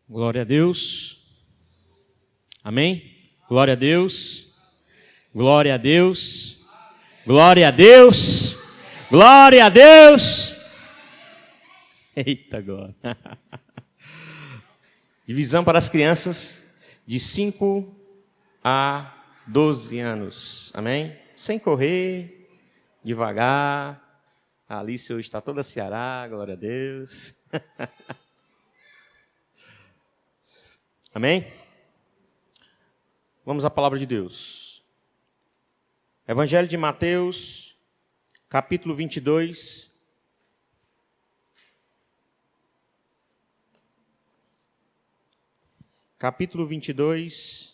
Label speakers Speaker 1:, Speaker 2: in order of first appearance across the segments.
Speaker 1: Glória a Deus. Amém? Glória a Deus. Glória a Deus. Glória a Deus. Glória a Deus. Eita glória. Divisão para as crianças de 5 a 12 anos. Amém? Sem correr, devagar. A Alice hoje está toda Ceará, glória a Deus. Amém? Vamos à palavra de Deus. Evangelho de Mateus, capítulo 22. Capítulo 22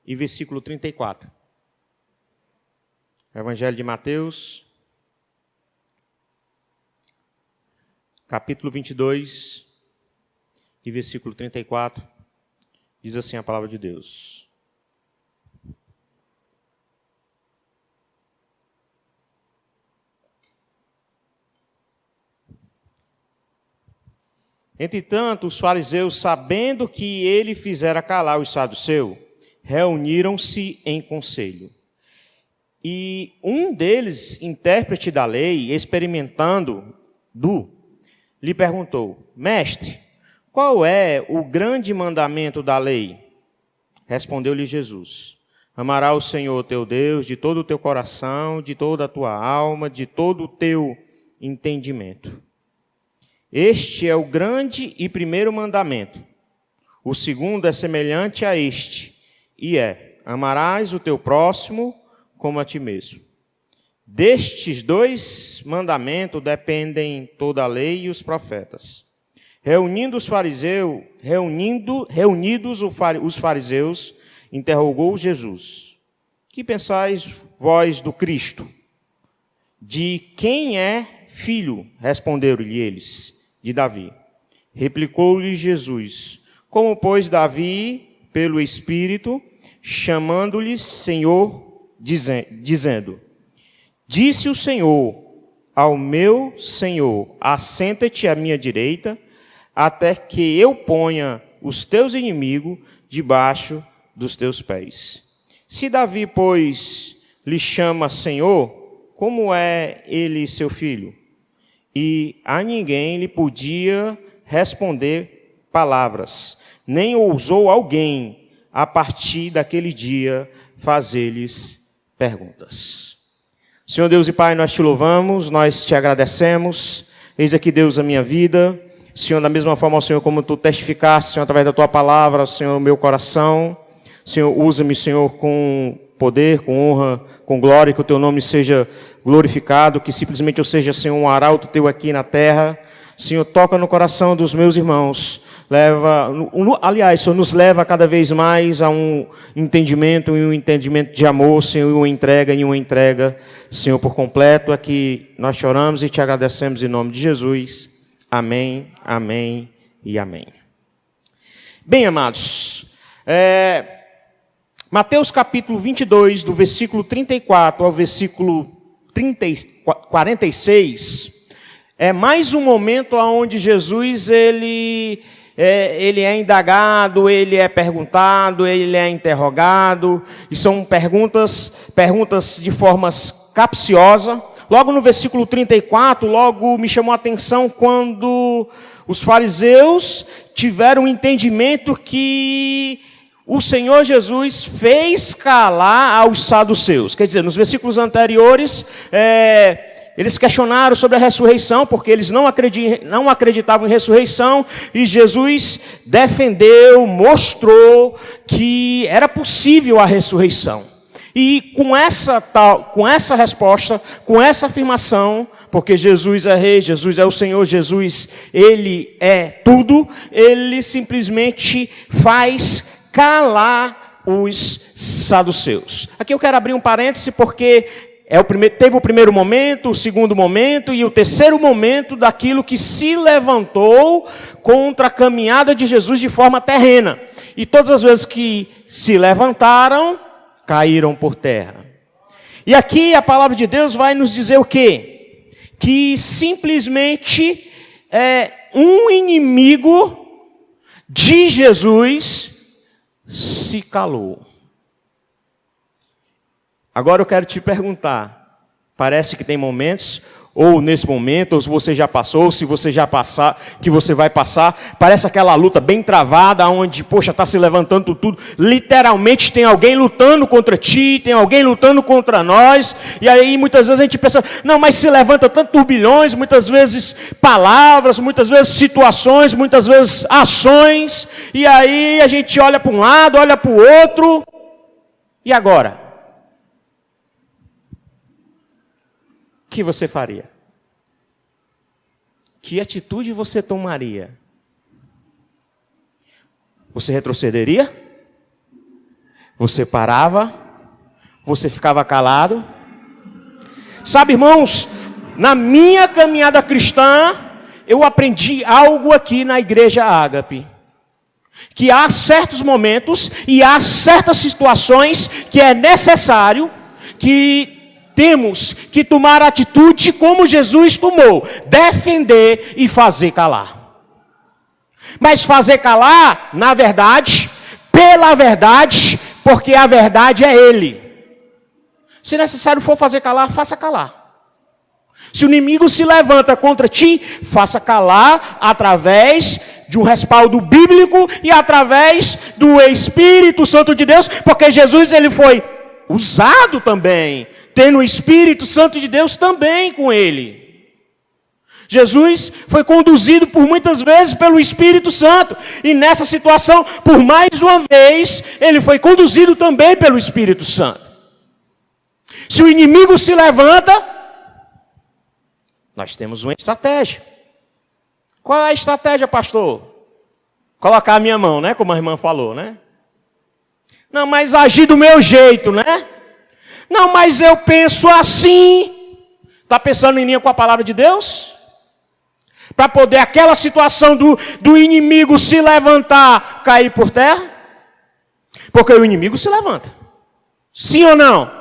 Speaker 1: e versículo 34. Evangelho de Mateus, capítulo 22 e versículo 34. Diz assim a palavra de Deus. Entretanto, os fariseus, sabendo que ele fizera calar os saduceus, reuniram-se em conselho. E um deles, intérprete da lei, experimentando-o, lhe perguntou: Mestre, qual é o grande mandamento da lei? Respondeu-lhe Jesus: Amarás o Senhor teu Deus de todo o teu coração, de toda a tua alma, de todo o teu entendimento. Este é o grande e primeiro mandamento. O segundo é semelhante a este, e é: amarás o teu próximo como a ti mesmo. Destes dois mandamentos dependem toda a lei e os profetas. Reunidos os fariseus, interrogou Jesus: Que pensais vós do Cristo? De quem é filho? Responderam-lhe eles: de Davi. Replicou-lhe Jesus: Como, pois, Davi, pelo Espírito, chamando-lhe Senhor, dizendo: Disse o Senhor ao meu Senhor: Assenta-te à minha direita, até que eu ponha os teus inimigos debaixo dos teus pés. Se Davi, pois, lhe chama Senhor, como é ele seu filho? E a ninguém lhe podia responder palavras, nem ousou alguém, a partir daquele dia, fazer-lhes perguntas. Senhor Deus e Pai, nós te louvamos, nós te agradecemos. Eis aqui, Deus, a minha vida. Senhor, da mesma forma, Senhor, como tu testificaste, Senhor, através da tua palavra, Senhor, o meu coração. Senhor, usa-me, Senhor, com poder, com honra, com glória, que o teu nome seja glorificado, que simplesmente eu seja, Senhor, um arauto teu aqui na terra. Senhor, toca no coração dos meus irmãos. Aliás, Senhor, nos leva cada vez mais a um entendimento de amor, Senhor, e uma entrega, Senhor, por completo. Aqui nós te oramos e te agradecemos em nome de Jesus. Amém, amém e amém. Bem, amados, Mateus capítulo 22, do versículo 34 ao versículo 46, é mais um momento onde Jesus ele é indagado, ele é perguntado, ele é interrogado, e são perguntas de formas capciosas. Logo no versículo 34, logo me chamou a atenção quando os fariseus tiveram um entendimento que o Senhor Jesus fez calar aos saduceus. Quer dizer, nos versículos anteriores, eles questionaram sobre a ressurreição, porque eles não acreditavam em ressurreição, e Jesus defendeu, mostrou que era possível a ressurreição. E com essa resposta, com essa afirmação, porque Jesus é rei, Jesus é o Senhor, Jesus, ele é tudo, ele simplesmente faz calar os saduceus. Aqui eu quero abrir um parêntese, porque teve o primeiro momento, o segundo momento e o terceiro momento daquilo que se levantou contra a caminhada de Jesus de forma terrena. E todas as vezes que se levantaram, caíram por terra. E aqui a palavra de Deus vai nos dizer o quê? Que simplesmente um inimigo de Jesus se calou. Agora eu quero te perguntar, parece que tem momentos, ou nesse momento, ou se você já passou, ou se você já passar, que você vai passar, parece aquela luta bem travada, onde, poxa, está se levantando tudo, literalmente tem alguém lutando contra ti, tem alguém lutando contra nós, e aí muitas vezes a gente pensa, não, mas se levanta tanto turbilhões, muitas vezes palavras, muitas vezes situações, muitas vezes ações, e aí a gente olha para um lado, olha para o outro, e agora? O que você faria? Que atitude você tomaria? Você retrocederia? Você parava? Você ficava calado? Sabe, irmãos, na minha caminhada cristã, eu aprendi algo aqui na igreja Ágape. Que há certos momentos e há certas situações que é necessário que temos que tomar atitude como Jesus tomou, defender e fazer calar. Mas fazer calar, na verdade, pela verdade, porque a verdade é Ele. Se necessário for fazer calar, faça calar. Se o inimigo se levanta contra ti, faça calar através de um respaldo bíblico e através do Espírito Santo de Deus, porque Jesus ele foi usado também, tendo o Espírito Santo de Deus também com ele. Jesus foi conduzido por muitas vezes pelo Espírito Santo, e nessa situação, por mais uma vez, ele foi conduzido também pelo Espírito Santo. Se o inimigo se levanta, nós temos uma estratégia. Qual é a estratégia, pastor? Colocar a minha mão, né? Como a irmã falou, né? Não, mas agir do meu jeito, né? Não, mas eu penso assim. Está pensando em linha com a palavra de Deus? Para poder aquela situação do inimigo se levantar, cair por terra? Porque o inimigo se levanta. Sim ou não?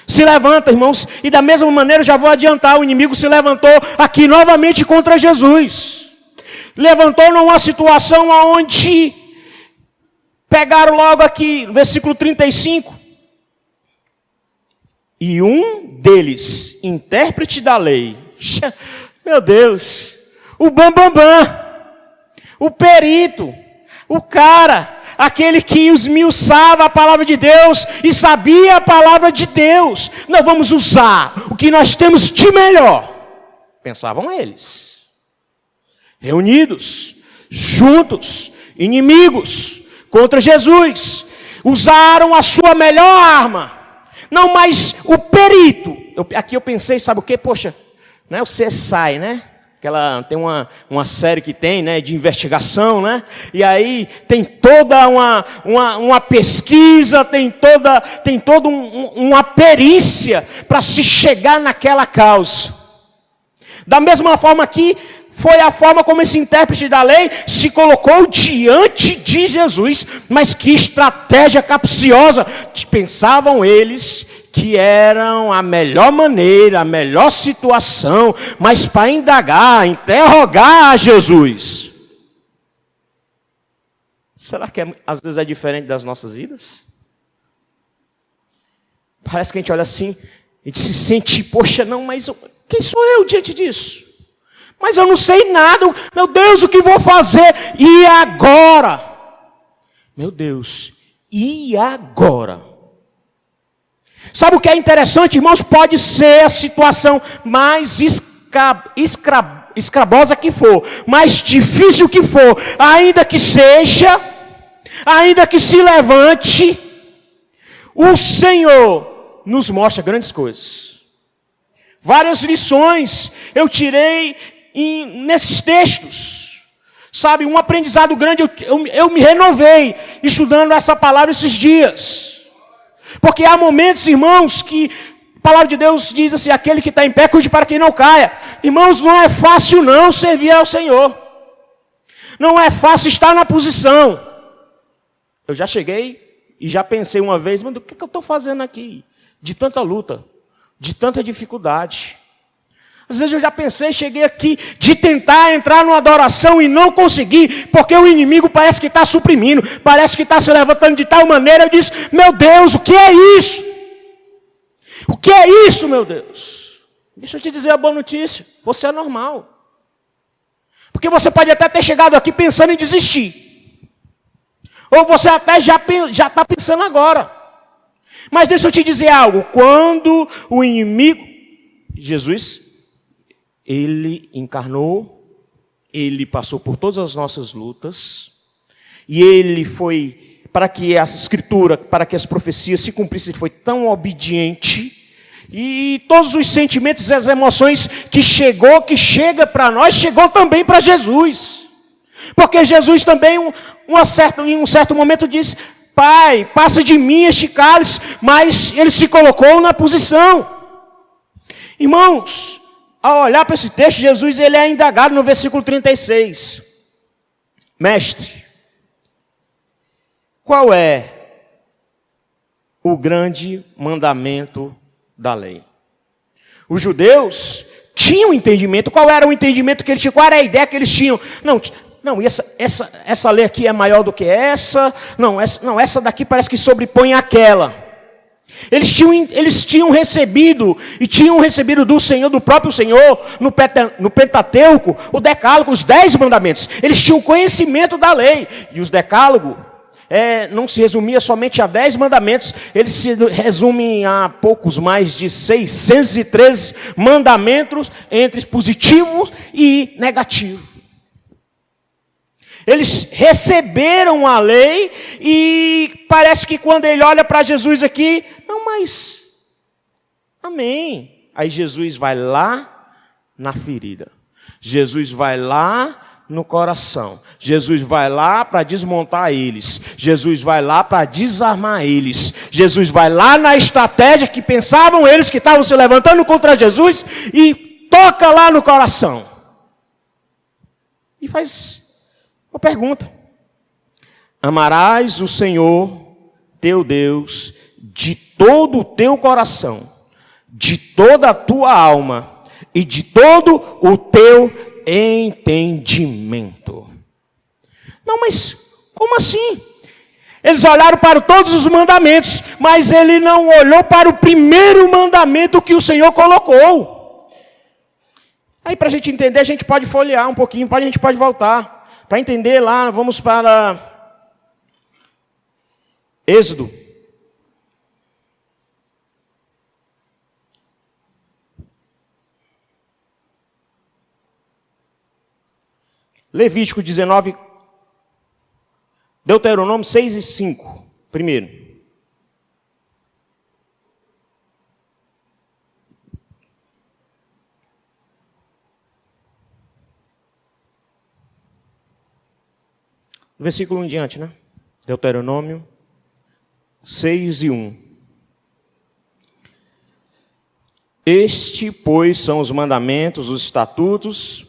Speaker 1: Se levanta, irmãos. E da mesma maneira, já vou adiantar, o inimigo se levantou aqui novamente contra Jesus. Levantou numa situação onde pegaram logo aqui, versículo 35. E um deles, intérprete da lei, meu Deus, o bambambam, o perito, o cara, aquele que esmiuçava a palavra de Deus e sabia a palavra de Deus. Nós vamos usar o que nós temos de melhor, pensavam eles. Reunidos, juntos, inimigos, contra Jesus, usaram a sua melhor arma. Não, mas o perito, aqui eu pensei, sabe o quê? Poxa, né, o CSI, né? Tem uma série que tem, né, de investigação, né? E aí tem toda uma pesquisa, tem toda uma perícia para se chegar naquela causa. Da mesma forma que foi a forma como esse intérprete da lei se colocou diante de Jesus. Mas que estratégia capciosa! Pensavam eles que eram a melhor maneira, a melhor situação, mas para indagar, interrogar Jesus. Será que às vezes é diferente das nossas vidas? Parece que a gente olha assim, a gente se sente, poxa, não, mas quem sou eu diante disso? Mas eu não sei nada, meu Deus, o que vou fazer? E agora? Meu Deus, e agora? Sabe o que é interessante, irmãos? Pode ser a situação mais escrabosa que for, mais difícil que for, ainda que seja, ainda que se levante, o Senhor nos mostra grandes coisas. Várias lições eu tirei nesses textos. Sabe, um aprendizado grande, eu me renovei estudando essa palavra esses dias. Porque há momentos, irmãos, que a palavra de Deus diz assim, aquele que está em pé, cuide para que não caia. Irmãos, não é fácil não servir ao Senhor. Não é fácil estar na posição. Eu já cheguei e já pensei uma vez, mas o que eu estou fazendo aqui? De tanta luta, de tanta dificuldade. Às vezes eu já pensei, cheguei aqui, de tentar entrar numa adoração e não consegui, porque o inimigo parece que está suprimindo, parece que está se levantando de tal maneira. Eu disse, meu Deus, o que é isso? O que é isso, meu Deus? Deixa eu te dizer a boa notícia, você é normal. Porque você pode até ter chegado aqui pensando em desistir. Ou você até já está pensando agora. Mas deixa eu te dizer algo, quando o inimigo, Jesus, ele encarnou, ele passou por todas as nossas lutas, e ele foi, para que a Escritura, para que as profecias se cumprissem, ele foi tão obediente, e todos os sentimentos e as emoções que chega para nós, chegou também para Jesus. Porque Jesus também, em um certo momento, disse, Pai, passa de mim este cálice, mas ele se colocou na posição. Irmãos, ao olhar para esse texto, Jesus ele é indagado no versículo 36. Mestre, qual é o grande mandamento da lei? Os judeus tinham entendimento. Qual era o entendimento que eles tinham? Qual era a ideia que eles tinham? Não, essa lei aqui é maior do que essa. Essa daqui parece que sobrepõe aquela. Eles tinham recebido, e tinham recebido do Senhor, do próprio Senhor, no Pentateuco, o decálogo, os 10 mandamentos. Eles tinham conhecimento da lei. E os decálogos não se resumia somente a 10 mandamentos, eles se resumem a poucos mais de 613 mandamentos, entre positivos e negativos. Eles receberam a lei e parece que quando ele olha para Jesus aqui, amém. Aí Jesus vai lá na ferida. Jesus vai lá no coração. Jesus vai lá para desmontar eles. Jesus vai lá para desarmar eles. Jesus vai lá na estratégia que pensavam eles que estavam se levantando contra Jesus e toca lá no coração. E faz uma pergunta: amarás o Senhor teu Deus de todo o teu coração, de toda a tua alma e de todo o teu entendimento. Não, mas como assim? Eles olharam para todos os mandamentos, mas ele não olhou para o primeiro mandamento que o Senhor colocou. Aí para a gente entender, a gente pode folhear um pouquinho, a gente pode voltar. Para entender lá, vamos para Êxodo. Levítico 19, Deuteronômio 6 e 5, primeiro. Versículo 1 em diante, né? Deuteronômio 6 e 1. Este, pois, são os mandamentos, os estatutos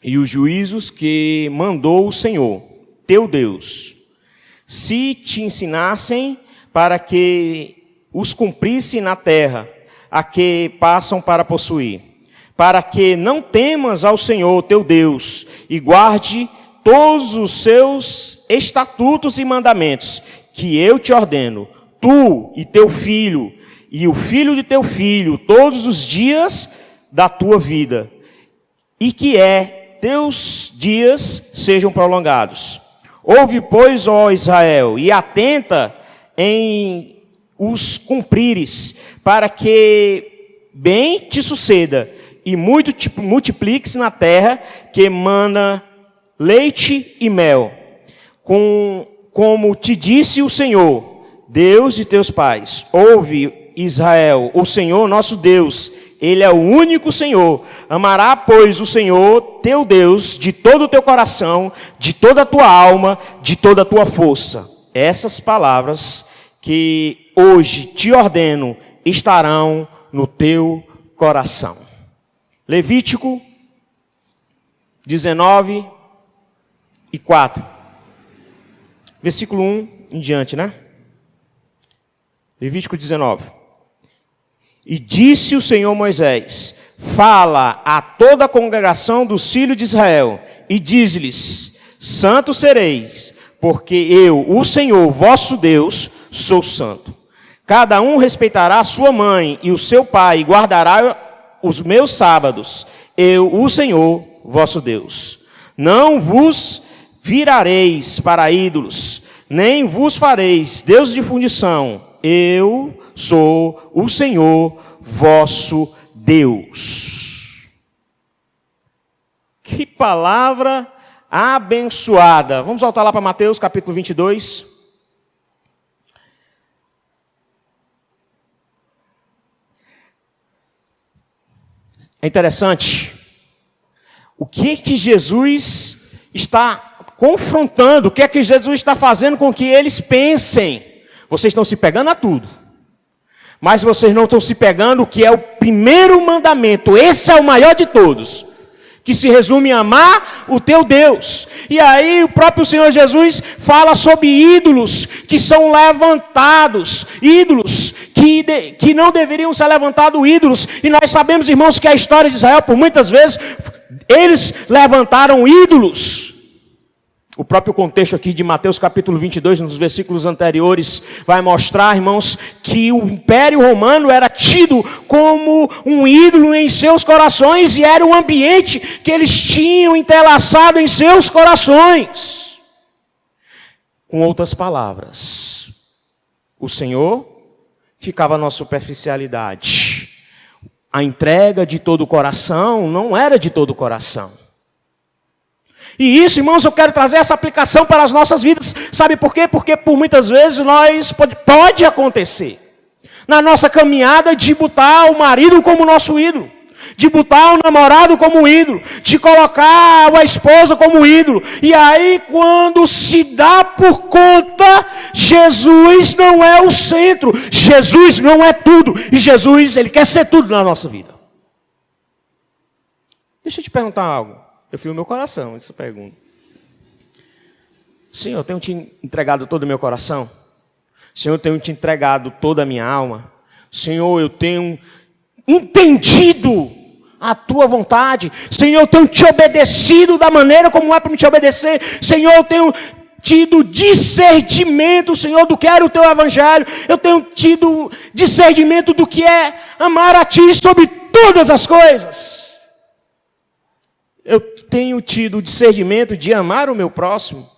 Speaker 1: e os juízos que mandou o Senhor, teu Deus, se te ensinassem para que os cumprisse na terra, a que passam para possuir, para que não temas ao Senhor, teu Deus, e guarde todos os seus estatutos e mandamentos, que eu te ordeno, tu e teu filho, e o filho de teu filho, todos os dias da tua vida, e que teus dias sejam prolongados. Ouve, pois, ó Israel, e atenta em os cumprires, para que bem te suceda, e muito te multipliques na terra, que mana leite e mel, como te disse o Senhor, Deus de teus pais. Ouve, Israel, o Senhor nosso Deus, Ele é o único Senhor. Amará, pois, o Senhor teu Deus de todo o teu coração, de toda a tua alma, de toda a tua força. Essas palavras que hoje te ordeno estarão no teu coração. Levítico 19 e 4. Versículo 1 em diante, né? Levítico 19. E disse o Senhor a Moisés: fala a toda a congregação dos filhos de Israel e diz-lhes: santos sereis, porque eu, o Senhor, vosso Deus, sou santo. Cada um respeitará a sua mãe e o seu pai, e guardará os meus sábados. Eu, o Senhor, vosso Deus. Não vos virareis para ídolos, nem vos fareis deuses de fundição. Eu sou o Senhor, vosso Deus. Que palavra abençoada. Vamos voltar lá para Mateus capítulo 22. É interessante o que Jesus está confrontando, o que é que Jesus está fazendo com que eles pensem. Vocês estão se pegando a tudo, mas vocês não estão se pegando o que é o primeiro mandamento. Esse é o maior de todos, que se resume em amar o teu Deus. E aí o próprio Senhor Jesus fala sobre ídolos que são levantados, ídolos que não deveriam ser levantados, ídolos. E nós sabemos, irmãos, que a história de Israel, por muitas vezes, eles levantaram ídolos. O próprio contexto aqui de Mateus capítulo 22, nos versículos anteriores, vai mostrar, irmãos, que o Império Romano era tido como um ídolo em seus corações e era um ambiente que eles tinham entrelaçado em seus corações. Com outras palavras, o Senhor ficava na superficialidade. A entrega de todo o coração não era de todo o coração. E isso, irmãos, eu quero trazer essa aplicação para as nossas vidas. Sabe por quê? Porque por muitas vezes pode acontecer na nossa caminhada de botar o marido como nosso ídolo, de botar o namorado como ídolo, de colocar a esposa como ídolo. E aí, quando se dá por conta, Jesus não é o centro, Jesus não é tudo. E Jesus, Ele quer ser tudo na nossa vida. Deixa eu te perguntar algo. Eu fui no meu coração, essa pergunta. Senhor, eu tenho te entregado todo o meu coração? Senhor, eu tenho te entregado toda a minha alma? Senhor, eu tenho entendido a tua vontade? Senhor, eu tenho te obedecido da maneira como é para me te obedecer? Senhor, eu tenho tido discernimento, Senhor, do que era o teu evangelho? Eu tenho tido discernimento do que é amar a ti sobre todas as coisas? Eu tenho tido o discernimento de amar o meu próximo?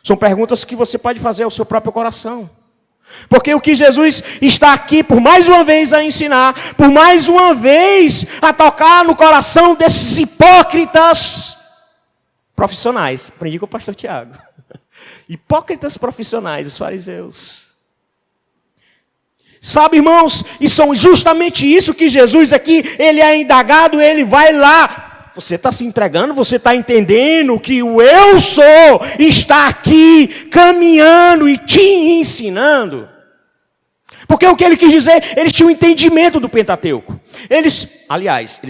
Speaker 1: São perguntas que você pode fazer ao seu próprio coração. Porque o que Jesus está aqui, por mais uma vez, a ensinar, por mais uma vez, a tocar no coração desses hipócritas profissionais. Aprendi com o pastor Tiago. Hipócritas profissionais, os fariseus. Sabe, irmãos, e são justamente isso que Jesus aqui, ele é indagado, ele vai lá. Você está se entregando, você está entendendo que o eu sou está aqui caminhando e te ensinando. Porque o que ele quis dizer, eles tinham entendimento do Pentateuco. Eles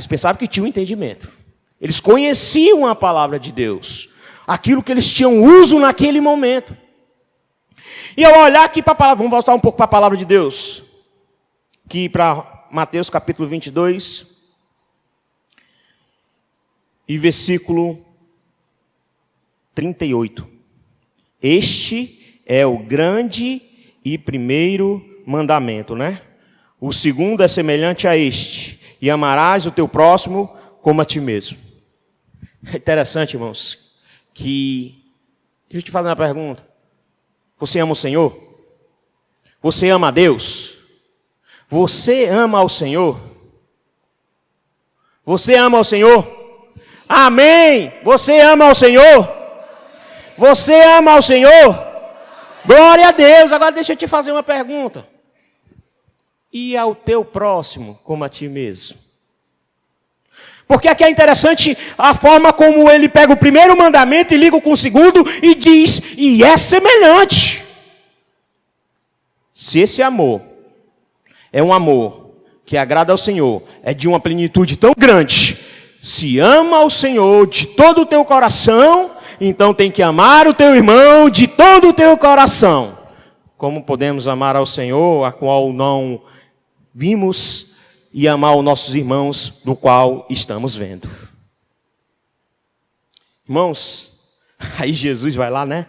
Speaker 1: pensavam que tinham entendimento. Eles conheciam a palavra de Deus, aquilo que eles tinham uso naquele momento. E eu olhar aqui para a palavra, vamos voltar um pouco para a palavra de Deus. Aqui para Mateus capítulo 22. E versículo 38. Este é o grande e primeiro mandamento, né? O segundo é semelhante a este. E amarás o teu próximo como a ti mesmo. É interessante, irmãos, que... Deixa eu te fazer uma pergunta. Você ama o Senhor? Você ama a Deus? Você ama ao Senhor? Você ama ao Senhor? Amém! Você ama ao Senhor? Você ama ao Senhor? Glória a Deus! Agora deixa eu te fazer uma pergunta. E ao teu próximo como a ti mesmo? Porque aqui é interessante a forma como ele pega o primeiro mandamento e liga com o segundo e diz, e é semelhante. Se esse amor é um amor que agrada ao Senhor, é de uma plenitude tão grande, se ama ao Senhor de todo o teu coração, então tem que amar o teu irmão de todo o teu coração. Como podemos amar ao Senhor, a qual não vimos e amar os nossos irmãos, do qual estamos vendo. Irmãos, aí Jesus vai lá, né?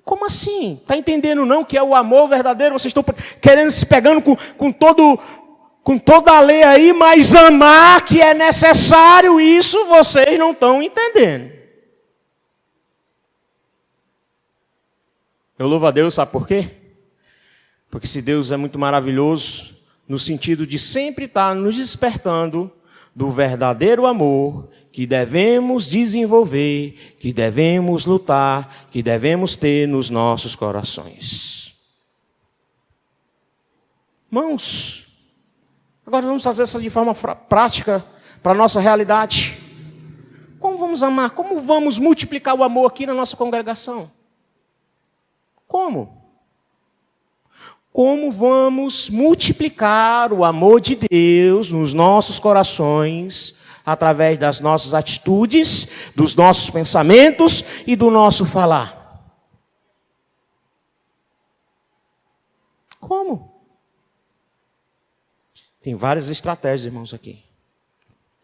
Speaker 1: Como assim? Está entendendo não que é o amor verdadeiro? Vocês estão querendo se pegando com toda a lei aí, mas amar que é necessário, isso vocês não estão entendendo. Eu louvo a Deus, sabe por quê? Porque esse Deus é muito maravilhoso, no sentido de sempre estar nos despertando do verdadeiro amor que devemos desenvolver, que devemos lutar, que devemos ter nos nossos corações. Irmãos, agora vamos fazer isso de forma prática para a nossa realidade. Como vamos amar? Como vamos multiplicar o amor aqui na nossa congregação? Como? Como vamos multiplicar o amor de Deus nos nossos corações, através das nossas atitudes, dos nossos pensamentos e do nosso falar? Como? Tem várias estratégias, irmãos, aqui.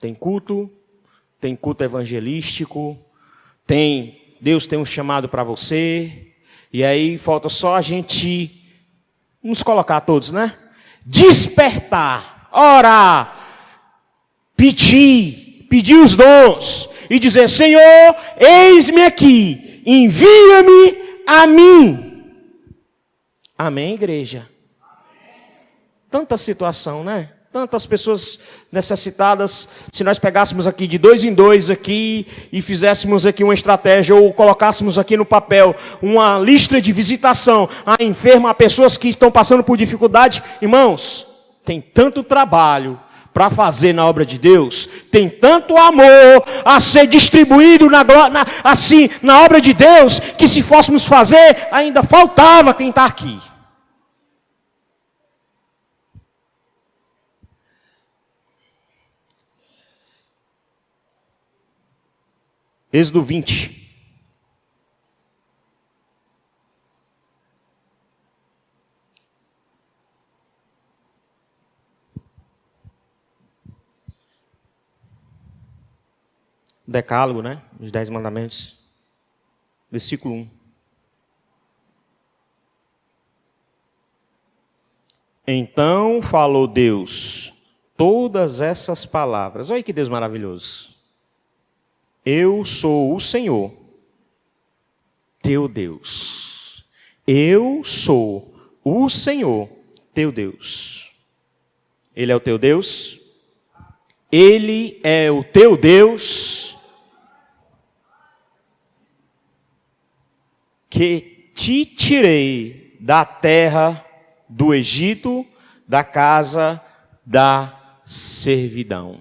Speaker 1: Tem culto evangelístico, Deus tem um chamado para você, e aí falta só a gente nos colocar todos, né? Despertar, orar, pedir os dons e dizer: Senhor, eis-me aqui, envia-me a mim. Amém, igreja? Tanta situação, né? Tantas pessoas necessitadas. Se nós pegássemos aqui de 2 em 2 aqui e fizéssemos aqui uma estratégia, ou colocássemos aqui no papel uma lista de visitação a enfermo, a pessoas que estão passando por dificuldade, irmãos, tem tanto trabalho para fazer na obra de Deus, tem tanto amor a ser distribuído na obra de Deus, que se fôssemos fazer, ainda faltava quem está aqui. Êxodo 20. Decálogo, né? Os 10 mandamentos. Versículo 1. Então falou Deus todas essas palavras. Olha que Deus maravilhoso. Eu sou o Senhor, teu Deus. Eu sou o Senhor, teu Deus. Ele é o teu Deus? Ele é o teu Deus que te tirei da terra do Egito, da casa da servidão.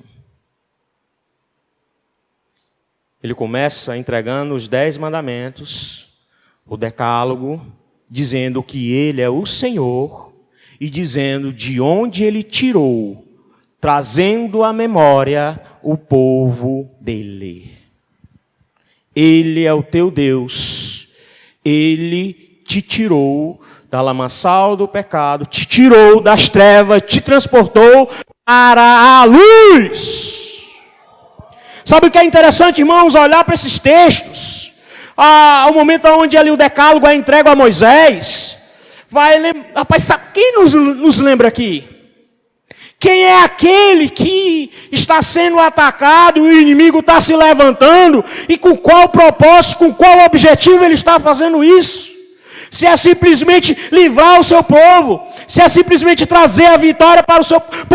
Speaker 1: Ele começa entregando os 10 mandamentos, o decálogo, dizendo que ele é o Senhor e dizendo de onde ele tirou, trazendo à memória o povo dele. Ele é o teu Deus. Ele te tirou da lamaçal do pecado, te tirou das trevas, te transportou para a luz. Sabe o que é interessante, irmãos? Olhar para esses textos. Ao momento onde ali o decálogo é entregue a Moisés. Rapaz, sabe quem nos lembra aqui? Quem é aquele que está sendo atacado, o inimigo está se levantando, e com qual propósito, com qual objetivo ele está fazendo isso? Se é simplesmente livrar o seu povo, se é simplesmente trazer a vitória para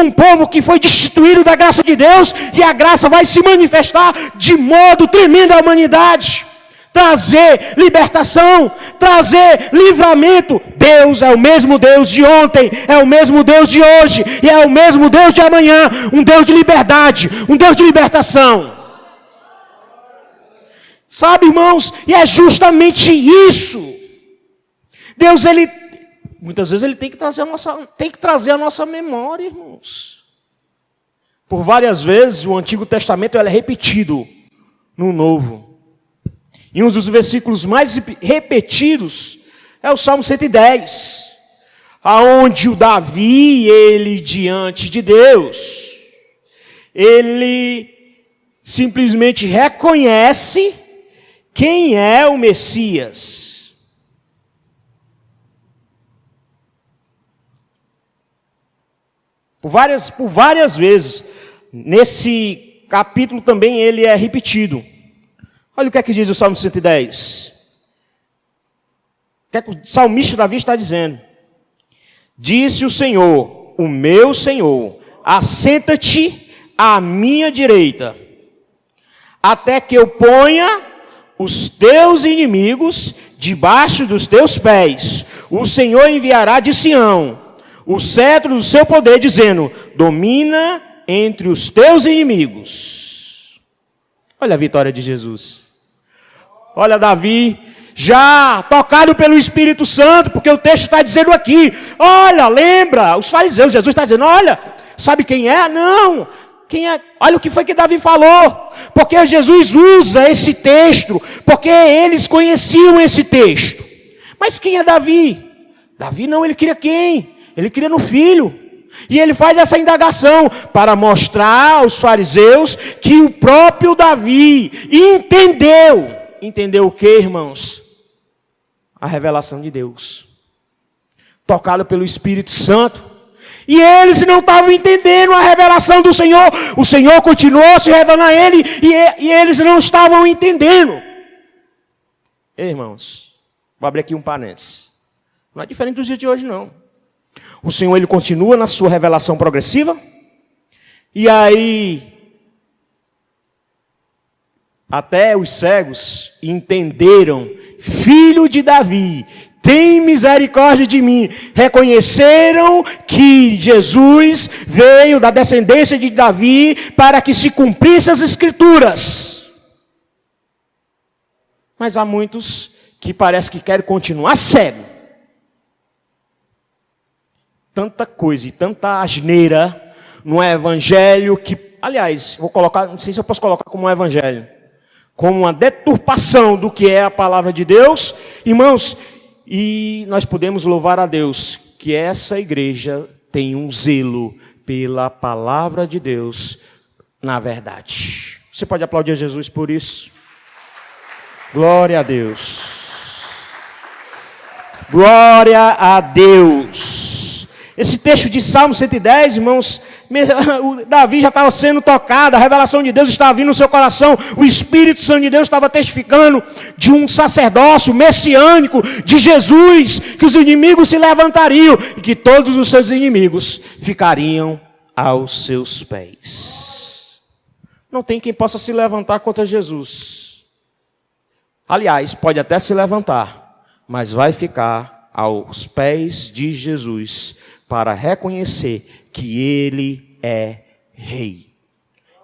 Speaker 1: um povo que foi destituído da graça de Deus, e a graça vai se manifestar de modo tremendo à humanidade, trazer libertação, trazer livramento. Deus é o mesmo Deus de ontem, é o mesmo Deus de hoje, e é o mesmo Deus de amanhã, um Deus de liberdade, um Deus de libertação. Sabe, irmãos, e é justamente isso. Deus, muitas vezes ele tem que trazer a nossa memória, irmãos. Por várias vezes o Antigo Testamento é repetido no Novo. E um dos versículos mais repetidos é o Salmo 110, aonde o Davi, ele diante de Deus, ele simplesmente reconhece quem é o Messias. Por várias vezes, nesse capítulo também ele é repetido. Olha o que é que diz o Salmo 110. O que é que o salmista Davi está dizendo? Disse o Senhor, o meu Senhor, assenta-te à minha direita, até que eu ponha os teus inimigos debaixo dos teus pés. O Senhor enviará de Sião o cetro do seu poder, dizendo: domina entre os teus inimigos. Olha a vitória de Jesus. Olha Davi, já tocado pelo Espírito Santo, porque o texto está dizendo aqui, olha, lembra, os fariseus, Jesus está dizendo, olha, sabe quem é? Não, quem é? Olha o que foi que Davi falou, porque Jesus usa esse texto, porque eles conheciam esse texto. Mas quem é Davi? Davi não, ele queria quem? Ele queria no Filho. E ele faz essa indagação para mostrar aos fariseus que o próprio Davi entendeu. Entendeu o que, irmãos? A revelação de Deus. Tocado pelo Espírito Santo. E eles não estavam entendendo a revelação do Senhor. O Senhor continuou se revelando a ele e eles não estavam entendendo. Ei, irmãos, vou abrir aqui um parênteses. Não é diferente dos dias de hoje, não. O Senhor, ele continua na sua revelação progressiva. E aí, até os cegos entenderam, filho de Davi, tem misericórdia de mim. Reconheceram que Jesus veio da descendência de Davi para que se cumprissem as Escrituras. Mas há muitos que parece que querem continuar cego. Tanta coisa e tanta asneira no evangelho que, aliás, vou colocar, não sei se eu posso colocar como um evangelho, como uma deturpação do que é a palavra de Deus, irmãos, e nós podemos louvar a Deus que essa igreja tem um zelo pela palavra de Deus na verdade. Você pode aplaudir a Jesus por isso? Glória a Deus. Glória a Deus. Esse texto de Salmo 110, irmãos, o Davi já estava sendo tocado, a revelação de Deus estava vindo no seu coração, o Espírito Santo de Deus estava testificando de um sacerdócio messiânico de Jesus, que os inimigos se levantariam e que todos os seus inimigos ficariam aos seus pés. Não tem quem possa se levantar contra Jesus. Aliás, pode até se levantar, mas vai ficar aos pés de Jesus, para reconhecer que Ele é Rei.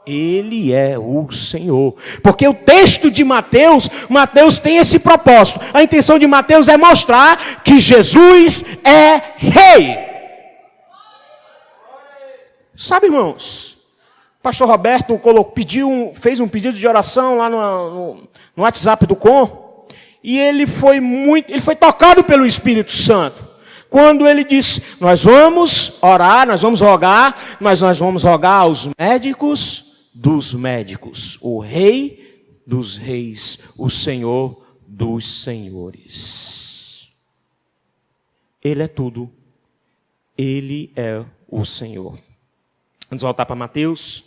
Speaker 1: Ele é o Senhor. Porque o texto de Mateus tem esse propósito. A intenção de Mateus é mostrar que Jesus é Rei. Sabe, irmãos, o pastor Roberto fez um pedido de oração lá no WhatsApp do Com, e ele foi tocado pelo Espírito Santo. Quando ele disse, nós vamos orar, nós vamos rogar, mas nós vamos rogar aos médicos dos médicos, o Rei dos reis, o Senhor dos senhores. Ele é tudo. Ele é o Senhor. Vamos voltar para Mateus.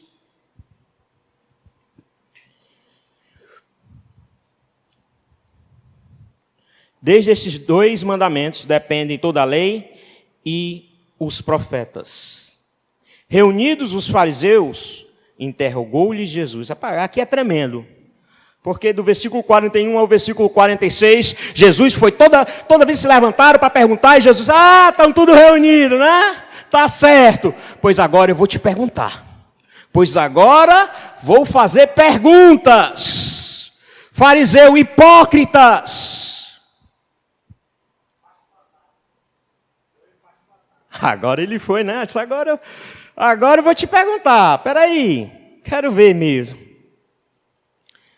Speaker 1: Desde estes 2 mandamentos dependem toda a lei e os profetas. Reunidos os fariseus, interrogou-lhes Jesus. Aqui é tremendo, porque do versículo 41 ao versículo 46, Jesus foi toda vez se levantaram para perguntar, e Jesus, estão tudo reunidos, né? Tá certo. Pois agora eu vou te perguntar. Pois agora vou fazer perguntas. Fariseu, hipócritas. Agora ele foi, né? Agora eu vou te perguntar. Peraí, quero ver mesmo.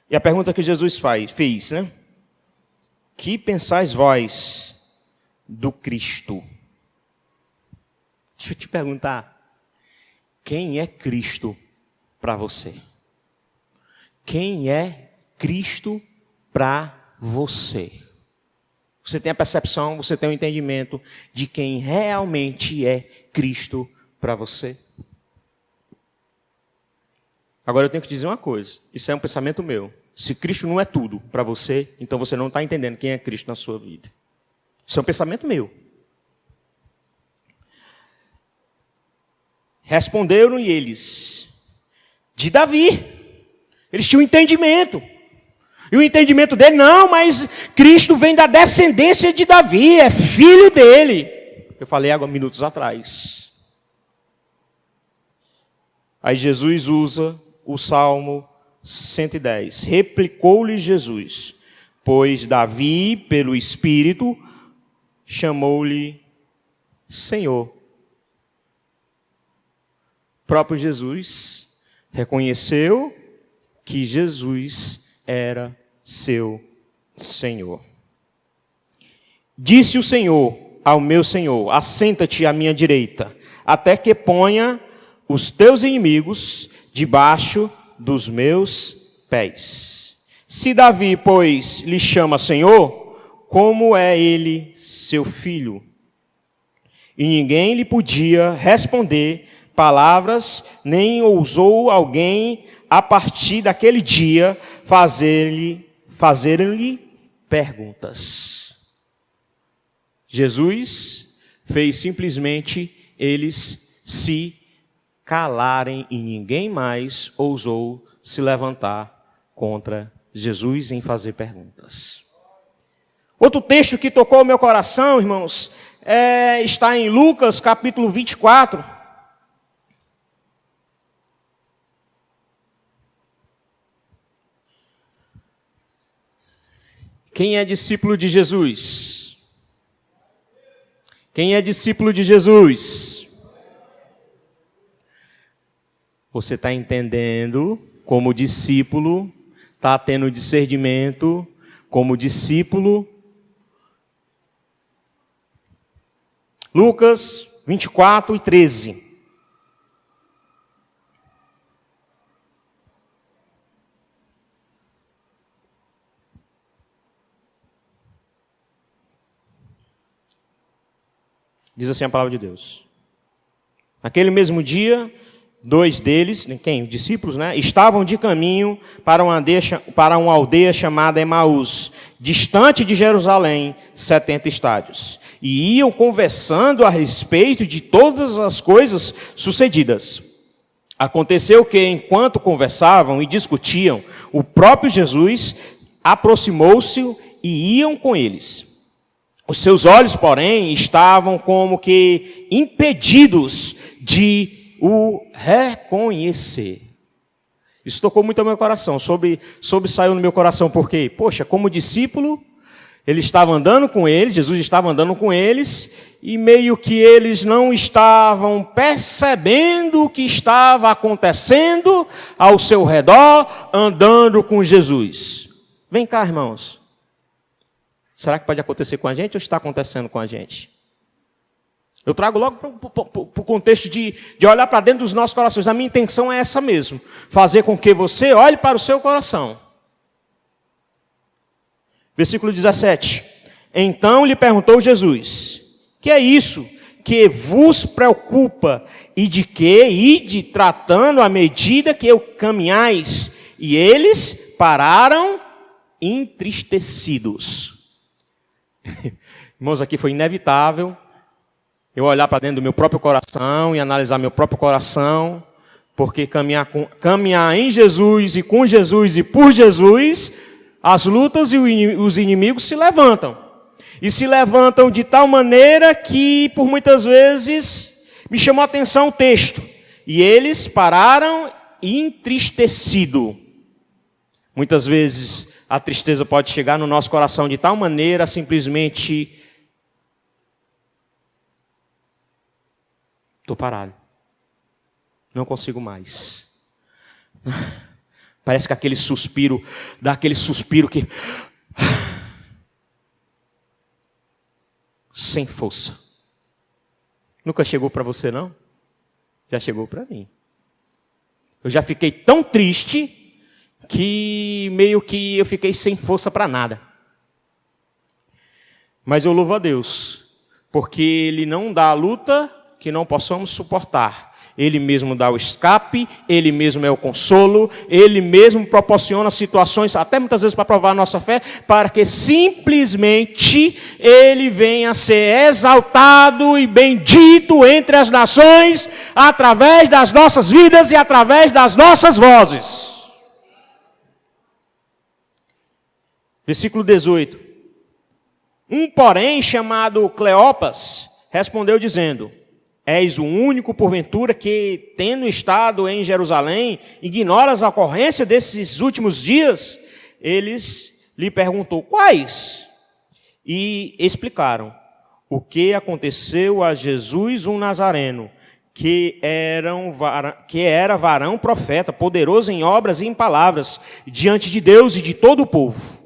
Speaker 1: E a pergunta que Jesus fez, né? Que pensais vós do Cristo? Deixa eu te perguntar. Quem é Cristo para você? Quem é Cristo para você? Você tem a percepção, você tem o entendimento de quem realmente é Cristo para você? Agora eu tenho que dizer uma coisa, isso é um pensamento meu. Se Cristo não é tudo para você, então você não está entendendo quem é Cristo na sua vida. Isso é um pensamento meu. Responderam-lhe eles, de Davi. Eles tinham entendimento. E o entendimento dele, não, mas Cristo vem da descendência de Davi, é filho dele. Eu falei agora minutos atrás. Aí Jesus usa o Salmo 110. Replicou-lhe Jesus, pois Davi, pelo Espírito, chamou-lhe Senhor. O próprio Jesus reconheceu que Jesus era seu Senhor. Disse o Senhor ao meu Senhor, assenta-te à minha direita, até que ponha os teus inimigos debaixo dos meus pés. Se Davi, pois, lhe chama Senhor, como é ele seu filho? E ninguém lhe podia responder palavras, nem ousou alguém, a partir daquele dia, fazer-lhe perguntas. Jesus fez simplesmente eles se calarem e ninguém mais ousou se levantar contra Jesus em fazer perguntas. Outro texto que tocou o meu coração, irmãos, está em Lucas capítulo 24. Quem é discípulo de Jesus? Quem é discípulo de Jesus? Você está entendendo como discípulo, está tendo discernimento como discípulo. Lucas 24 e 13. Diz assim a palavra de Deus. Naquele mesmo dia, 2 deles, quem? Discípulos, né? Estavam de caminho para uma aldeia chamada Emaús, distante de Jerusalém, 70 estádios. E iam conversando a respeito de todas as coisas sucedidas. Aconteceu que, enquanto conversavam e discutiam, o próprio Jesus aproximou-se e iam com eles. Os seus olhos, porém, estavam como que impedidos de o reconhecer. Isso tocou muito ao meu coração, saiu no meu coração, porque, poxa, como discípulo, ele estava andando com eles, Jesus estava andando com eles, e meio que eles não estavam percebendo o que estava acontecendo ao seu redor, andando com Jesus. Vem cá, irmãos. Será que pode acontecer com a gente ou está acontecendo com a gente? Eu trago logo para o contexto de olhar para dentro dos nossos corações. A minha intenção é essa mesmo. Fazer com que você olhe para o seu coração. Versículo 17. Então lhe perguntou Jesus: que é isso que vos preocupa? E de que ide tratando à medida que eu caminhais? E eles pararam entristecidos. Irmãos, aqui foi inevitável eu olhar para dentro do meu próprio coração e analisar meu próprio coração, porque caminhar em Jesus e com Jesus e por Jesus, as lutas e os inimigos se levantam. E se levantam de tal maneira que, por muitas vezes, me chamou a atenção o texto. E eles pararam entristecidos. Muitas vezes a tristeza pode chegar no nosso coração de tal maneira, simplesmente, estou parado, não consigo mais. Parece que aquele suspiro, dá aquele suspiro que... sem força. Nunca chegou para você, não? Já chegou para mim. Eu já fiquei tão triste que meio que eu fiquei sem força para nada. Mas eu louvo a Deus, porque Ele não dá a luta que não possamos suportar. Ele mesmo dá o escape, Ele mesmo é o consolo, Ele mesmo proporciona situações, até muitas vezes para provar a nossa fé, para que simplesmente Ele venha a ser exaltado e bendito entre as nações, através das nossas vidas e através das nossas vozes. Versículo 18. Um, porém, chamado Cleopas, respondeu dizendo: És o único, porventura, que, tendo estado em Jerusalém, ignora as ocorrências desses últimos dias? Eles lhe perguntou: quais? E explicaram o que aconteceu a Jesus, um nazareno, que era varão profeta, poderoso em obras e em palavras, diante de Deus e de todo o povo.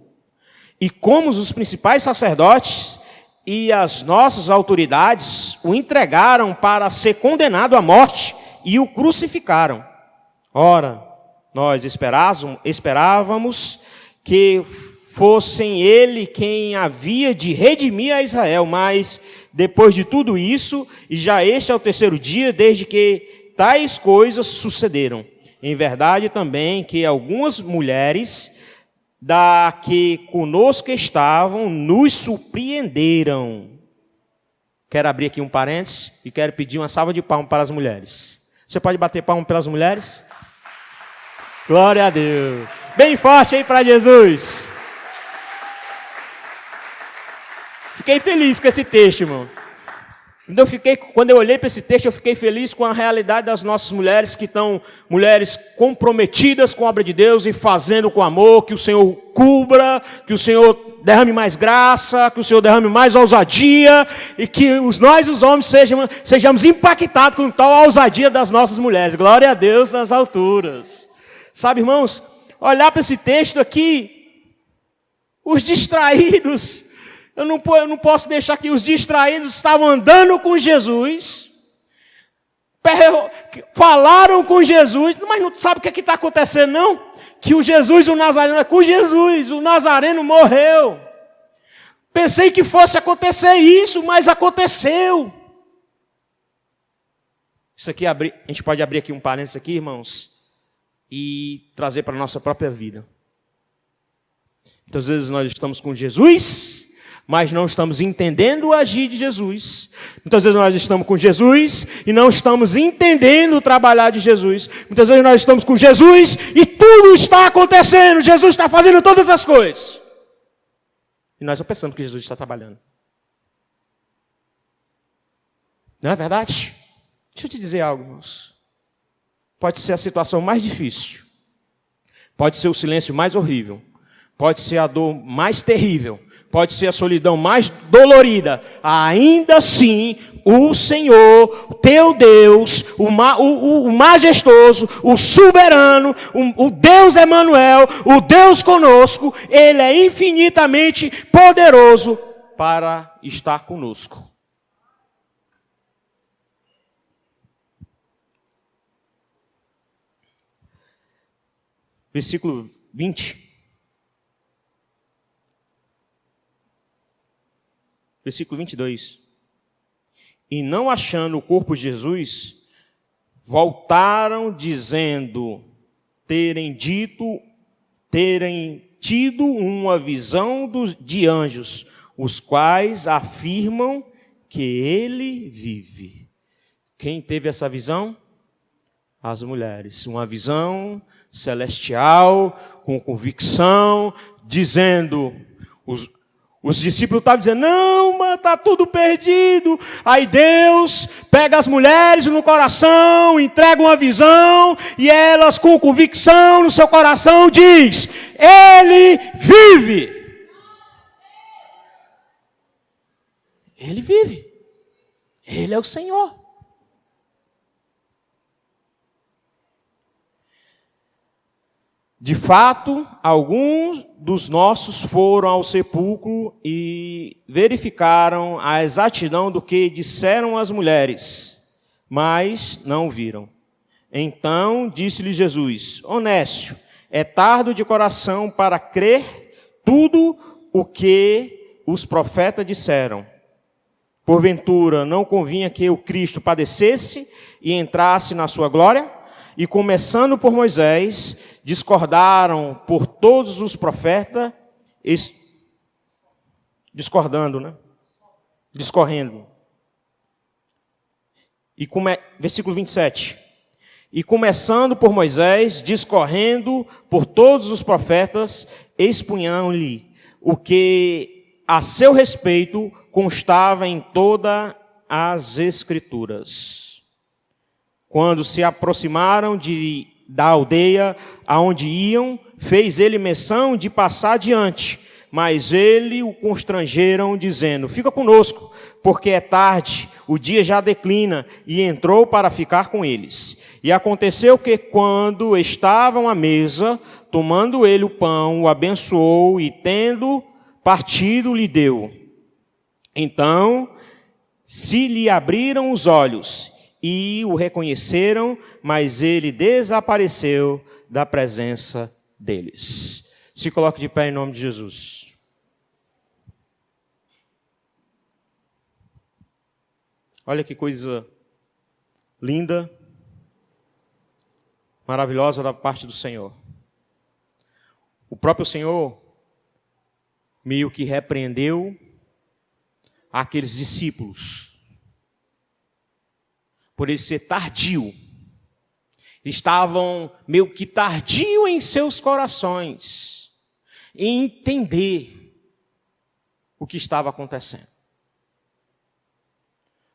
Speaker 1: E como os principais sacerdotes e as nossas autoridades o entregaram para ser condenado à morte e o crucificaram. Ora, nós esperávamos que fossem ele quem havia de redimir a Israel, mas depois de tudo isso, e já este é o terceiro dia desde que tais coisas sucederam. Em verdade também que algumas mulheres da que conosco estavam, nos surpreenderam. Quero abrir aqui um parênteses e quero pedir uma salva de palmas para as mulheres. Você pode bater palmas pelas mulheres? Glória a Deus. Bem forte aí para Jesus. Fiquei feliz com esse texto, irmão. Quando eu olhei para esse texto, eu fiquei feliz com a realidade das nossas mulheres, que estão mulheres comprometidas com a obra de Deus e fazendo com amor, que o Senhor cubra, que o Senhor derrame mais graça, que o Senhor derrame mais ousadia, e que nós, os homens, sejamos impactados com tal ousadia das nossas mulheres. Glória a Deus nas alturas. Sabe, irmãos, olhar para esse texto aqui, os distraídos... Eu não posso deixar que os distraídos estavam andando com Jesus, falaram com Jesus, mas não sabe o que está acontecendo, não? Que o Jesus, o Nazareno, é com Jesus, o Nazareno morreu. Pensei que fosse acontecer isso, mas aconteceu. Isso aqui, a gente pode abrir aqui um parênteses aqui, irmãos, e trazer para a nossa própria vida. Muitas vezes nós estamos com Jesus, mas não estamos entendendo o agir de Jesus. Muitas vezes nós estamos com Jesus e não estamos entendendo o trabalhar de Jesus. Muitas vezes nós estamos com Jesus e tudo está acontecendo. Jesus está fazendo todas as coisas. E nós não pensamos que Jesus está trabalhando. Não é verdade? Deixa eu te dizer algo, irmãos. Pode ser a situação mais difícil. Pode ser o silêncio mais horrível. Pode ser a dor mais terrível. Pode ser a solidão mais dolorida. Ainda assim, o Senhor, teu Deus, o majestoso, o soberano, o Deus Emanuel, o Deus conosco, Ele é infinitamente poderoso para estar conosco. Versículo 20. Versículo 22. E não achando o corpo de Jesus, voltaram dizendo terem tido uma visão de anjos, os quais afirmam que ele vive. Quem teve essa visão? As mulheres. Uma visão celestial, com convicção, dizendo... Os discípulos estavam dizendo, não, mas está tudo perdido. Aí Deus pega as mulheres no coração, entrega uma visão, e elas com convicção no seu coração diz, Ele vive. Ele vive. Ele é o Senhor. De fato, alguns dos nossos foram ao sepulcro e verificaram a exatidão do que disseram as mulheres, mas não viram. Então disse-lhe Jesus: Honécio, é tardo de coração para crer tudo o que os profetas disseram. Porventura, não convinha que o Cristo padecesse e entrasse na sua glória? E começando por Moisés, discordaram por todos os profetas, discorrendo. Versículo 27. E começando por Moisés, discorrendo por todos os profetas, expunham-lhe o que a seu respeito constava em todas as Escrituras. Quando se aproximaram da aldeia aonde iam, fez ele menção de passar adiante, mas ele o constrangeram, dizendo: Fica conosco, porque é tarde, o dia já declina, e entrou para ficar com eles. E aconteceu que, quando estavam à mesa, tomando ele o pão, o abençoou, e tendo partido, lhe deu. Então se lhe abriram os olhos, e o reconheceram, mas ele desapareceu da presença deles. Se coloque de pé em nome de Jesus. Olha que coisa linda, maravilhosa da parte do Senhor. O próprio Senhor meio que repreendeu aqueles discípulos por ele ser tardio. Estavam meio que tardio em seus corações em entender o que estava acontecendo.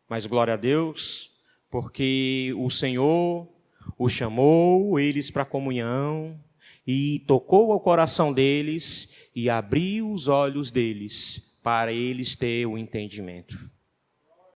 Speaker 1: Mas glória a Deus, porque o Senhor os chamou, eles para a comunhão, e tocou ao coração deles, e abriu os olhos deles, para eles terem o entendimento.